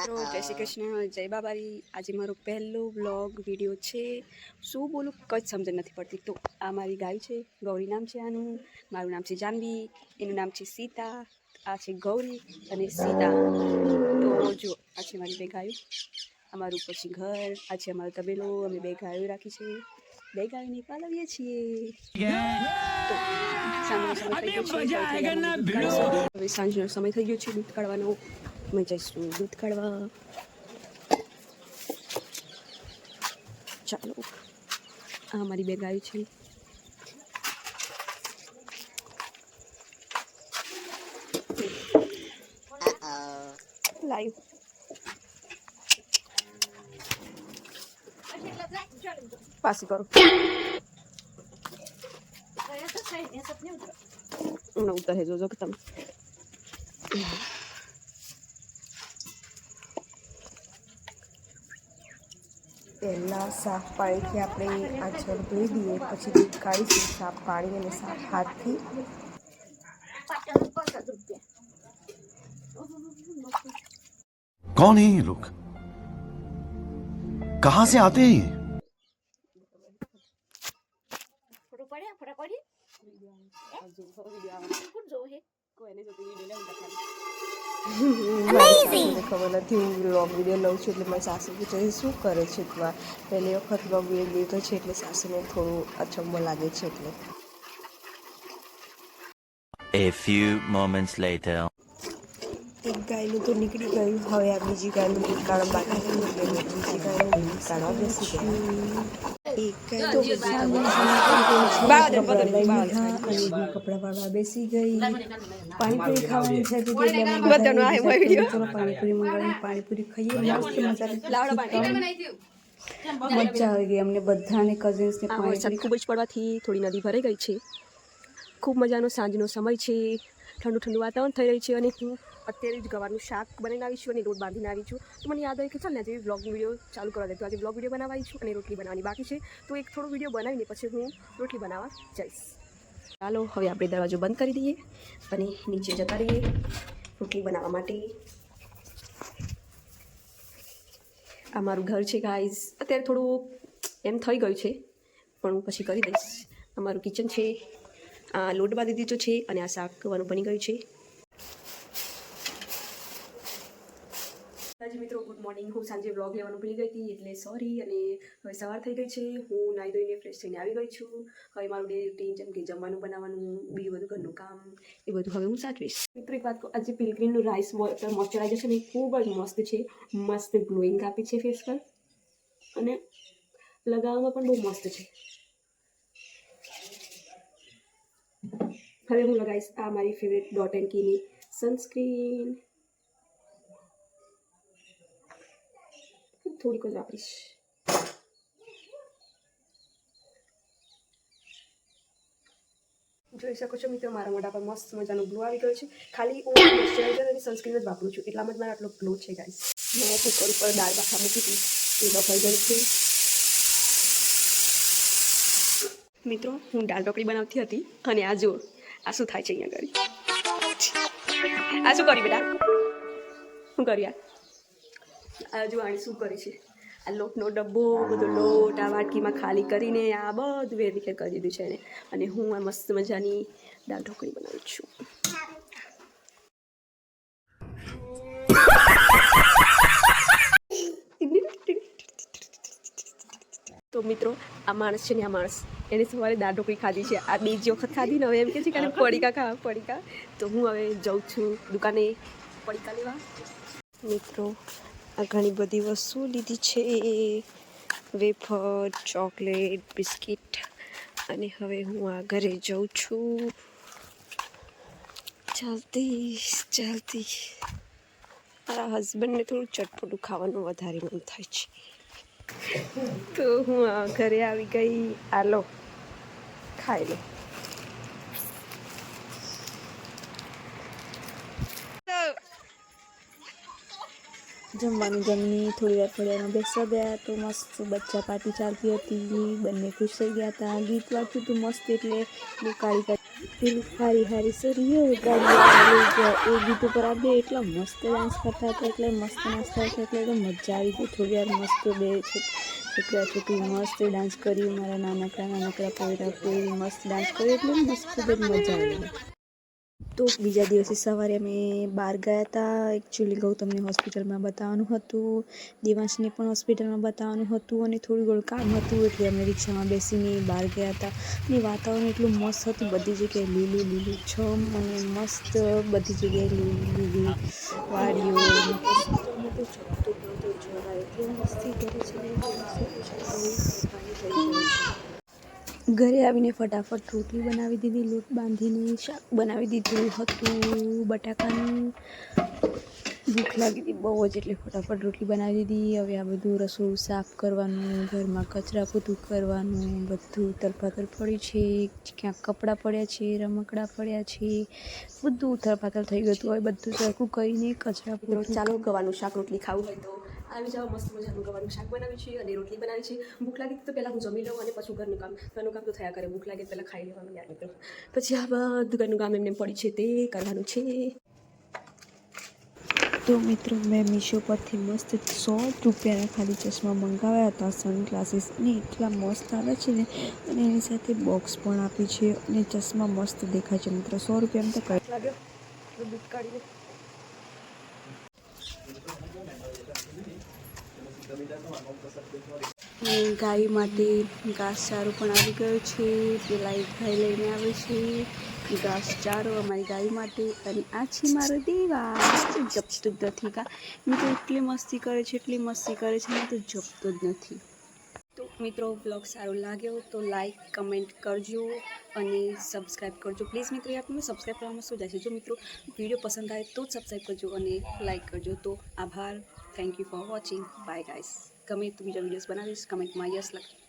મિત્રો જય શ્રી કૃષ્ણ, જય બાબારી. આજે મારો પહેલો વ્લોગ વિડીયો છે. શું બોલું કંઈ સમજ નથી પડતી. તો આ મારી ગાય છે, ગૌરી નામ છે આનું. મારું નામ છે જાનવી, એનું નામ છે સીતા. આ છે ગૌરી અને સીતા. તો જો આ છે મારી બે ગાયો. અમારું પછી ઘર, આ છે અમારો તબેલો. અમે બે ગાયો રાખી છે. બે ગાયોને પાલવીએ છીએ. તો સાંજનો સમય થઈ ગયો છે. હવે સાંજનો સમય થઈ ગયો છે દૂધ કાઢવાનો. અમે જઈશું દૂધ કાઢવા. ચાલો, આ મારી બે ગાયો છે. લાઈવ પાછી કરો. હમણાં ઉતરે જોજો કે તમે. પહેલાં સાફ પાણીથી આપણે આ છોડ ધોઈ દઈએ, પછી દૂધ કાઢીશું સાફ પાણી અને સાફ હાથથી. कौन है ये लोग? कहां से आते हैं ये? ખબર નથી હું વ્લોગ વિડીયો લઉં છું એટલે મારી સાસુ પૂછે શું કરે છે તું. આ પહેલી વખત વ્લોગ વિડીયો લીધો છે એટલે સાસુને થોડું અચંબો લાગે છે. એટલે A few moments later. એક ગાયનું તો નીકળી ગયું. હવે આ બીજી ગાયનું દૂધ કાઢવા બાકી છે એટલે બીજી ગાયનું દૂધ કાઢવા બેસી ગયા. એક ગાય તો કપડાં વાળવા બેસી ગઈ. પાણીપુરી ખાવાની છે પાણીપુરી મંગાવીને પાણીપુરી ખાઈએ. મજા આવી ગઈ અમને બધાને, કઝિન્સને. વરસાદ ખૂબ જ પડવાથી થોડી નદી ભરાઈ ગઈ છે. ખૂબ મજાનો સાંજનો સમય છે. ઠંડુ ઠંડુ વાતાવરણ થઈ રહ્યું છે. અને હું અત્યારે જ ગવારનું શાક બનાવીને આવી છું અને રોટ બાંધીને આવી છું. તો મને યાદ આવ્યું કે ચાલ ને આજે વ્લોગ વિડીયો ચાલુ કરવા દે. તો આજે વ્લોગ વિડીયો બનાવવા આવી છું અને રોટલી બનાવવાની બાકી છે. તો એક થોડો વિડીયો બનાવીને પછી હું રોટલી બનાવવા જઈશ. ચાલો હવે આપણે દરવાજો બંધ કરી દઈએ અને નીચે જતા રહીએ રોટલી બનાવવા માટે. આ મારું ઘર છે ગાઈઝ. અત્યારે થોડું એમ થઈ ગયું છે પણ હું પછી કરી દઈશ. અમારું કિચન છે. આ લોટ બાંધી દીધો છે અને આ શાક બની ગયું છે. હાજી મિત્રો, ગુડ મોર્નિંગ. હું સાંજે વ્લોગ લેવાનું ભૂલી ગઈ હતી એટલે સોરી. અને હવે સવાર થઈ ગઈ છે. હું નાહી ધોઈને ફ્રેશ થઈને આવી ગઈ છું. હવે મારું ડેલી રૂટીન જેમ કે જમવાનું બનાવવાનું, બીજું બધું ઘરનું કામ, એ બધું હવે હું સાચવીશ. મિત્રો એક વાત કહું, આજે પિલગ્રીમનું રાઈસ મોઇશ્ચરાઇઝર છે ને ખૂબ જ મસ્ત છે. મસ્ત ગ્લોઈંગ આપે છે ફેસ પર અને લગાવવામાં પણ બહુ મસ્ત છે. હવે હું લગાવીશ આ મારી ફેવરેટ ડોટ એન્ડ કીની સનસ્ક્રીન. થોડીક જ વાપરીશ. જોઈ શકો છો મિત્રો, મારા મોઢા પર મસ્ત મજાનો ગ્લો આવી ગયો છે. ખાલી હું મોઇશ્ચરાઇઝર અને સનસ્ક્રીન જ વાપરું છું એટલામાં જ મારો આટલો ગ્લો છે ગાઈસ. મેં કુકર ઉપર દાળ બાફા મૂકી હતી, એ બફાઈ ગઈ છે. મિત્રો હું દાળ ઢોકળી બનાવતી હતી અને આ જો આ શું થાય છે અહીંયા ઘડી. આ શું કરી બેટા, શું કર્યા? આ જો આને શું કરે છે. આ લોટનો ડબ્બો બધો લોટ આ વાટકીમાં ખાલી કરીને આ બધું વેરવિખેર કરી દીધું છે એને. અને હું આ મસ્ત મજાની દાળ ઢોકળી બનાવું છું. તો મિત્રો આ માણસ છે ને, આ માણસ એને સવારે દાળ ઢોકળી ખાધી છે. આ બીજી વખત ખાધી ને હવે એમ કે છે કે પડીકા ખાવા પડીકા. તો હું હવે જાઉં છું દુકાને પડીકા લેવા. મિત્રો આ ઘણી બધી વસ્તુ લીધી છે, વેફર, ચોકલેટ, બિસ્કિટ. અને હવે હું આ ઘરે જાઉં છું જલ્દી જલ્દી. મારા હસબન્ડને થોડું ચટપટું ખાવાનું વધારે મન થાય છે. તો હું ઘરે આવી ગઈ. આ લો ખાઈ લો. જમવાનું જમી થોડી વાર ફળિયામાં બેસવા ગયા તો મસ્ત બચ્ચા પાર્ટી ચાલતી હતી, બંને ખુશ થઈ ગયા હતા. ગીત વાગતું હતું મસ્ત, એટલે બહુ પેલું હારી હારી સરીઓ ગાડી એ ગીત ઉપર આપણે એટલા મસ્ત ડાન્સ કરતા હતા, એટલે મસ્ત નાચતા હતા, એટલે તો મજા આવી ગઈ. થોડી વાર મસ્ત બે છોકરા છોકરી મસ્ત ડાન્સ કર્યું. મારા નાનકડા પોયરા પોયરી મસ્ત ડાન્સ કર્યું, એટલે મસ્ત ખૂબ જ મજા આવી. તો બીજા દિવસે સવારે અમે બહાર ગયા હતા. એકચ્યુઅલી ગૌતમને હોસ્પિટલમાં બતાવવાનું હતું, દેવાંશને પણ હોસ્પિટલમાં બતાવવાનું હતું, અને થોડું ઘણું કામ હતું, એટલે અમે રિક્ષામાં બેસીને બહાર ગયા હતા. અને વાતાવરણ એટલું મસ્ત હતું, બધી જગ્યાએ લીલું લીલું છમ, અને મસ્ત બધી જગ્યાએ લીલી લીલી વાડીઓ. અમે તો જમતો નહોતો જરાય, એટલી મસ્તી કરે છે ને ઘરે આવીને ફટાફટ રોટલી બનાવી દીધી, લોટ બાંધીને શાક બનાવી દીધું હતું બટાકાનું. ભૂખ લાગી હતી બહુ જ, એટલે ફટાફટ રોટલી બનાવી દીધી. હવે આ બધું રસોડું સાફ કરવાનું, ઘરમાં કચરા પોતું કરવાનું, બધું તરફાતર પડ્યું છે. ક્યાંક કપડાં પડ્યા છે, રમકડા પડ્યા છે, બધું તરફાતર થઈ ગયું હતું. હવે બધું સરખું કરીને કચરા પોતું. ચાલો ગવાનું શાક રોટલી ખાવું હોય તો આવી જાઓ. મસ્ત મજાનું ગવાનું શાક બનાવ્યું છે અને રોટલી બનાવી છે. ભૂખ લાગી તો પહેલાં હું જમી લઉં અને પછી ઘરનું કામ તો થયા કરે. ભૂખ લાગે પહેલાં ખાઈ લેવાનું યાદ મિત્રો. પછી આ બધું ઘરનું કામ એમને પડી છે તે કરવાનું છે. તો મિત્રો મેં મીશો પરથી મસ્ત 100 રૂપિયાના ખાલી ચશ્મા મંગાવ્યા હતા, સનગ્લાસીસ, અને એટલા મસ્ત આવે છે ને, અને એની સાથે બોક્સ પણ આપી છે, અને ચશ્મા મસ્ત દેખાય છે મિત્રો. 100 રૂપિયામાં તો કઈ લાગ્યો દૂધ કાઢીને ગાય માટે ઘાસચારો પણ આવી ગયો છે. પેલા એક ભાઈ લઈને આવે છે ઘાસચારો અમારી ગાય માટે. અને આ છે મારો દેવા, જપતું જ નથી કા મિત્રો. એટલી મસ્તી કરે છે, એટલી મસ્તી કરે છે ને, તો જપતો જ નથી. તો મિત્રો બ્લોગ સારો લાગ્યો તો લાઈક કમેન્ટ કરજો અને સબસ્ક્રાઈબ કરજો પ્લીઝ મિત્રો. યાર તમે સબસ્ક્રાઈબ કરવામાં શું જાય છે? જો મિત્રો વિડીયો પસંદ આવે તો જ સબસ્ક્રાઈબ કરજો અને લાઈક કરજો. તો આભાર, thank you for watching, bye guys. ગમે તો બીજા વિડીયોઝ બનાવીશ, કમેન્ટમાં યસ લખજો.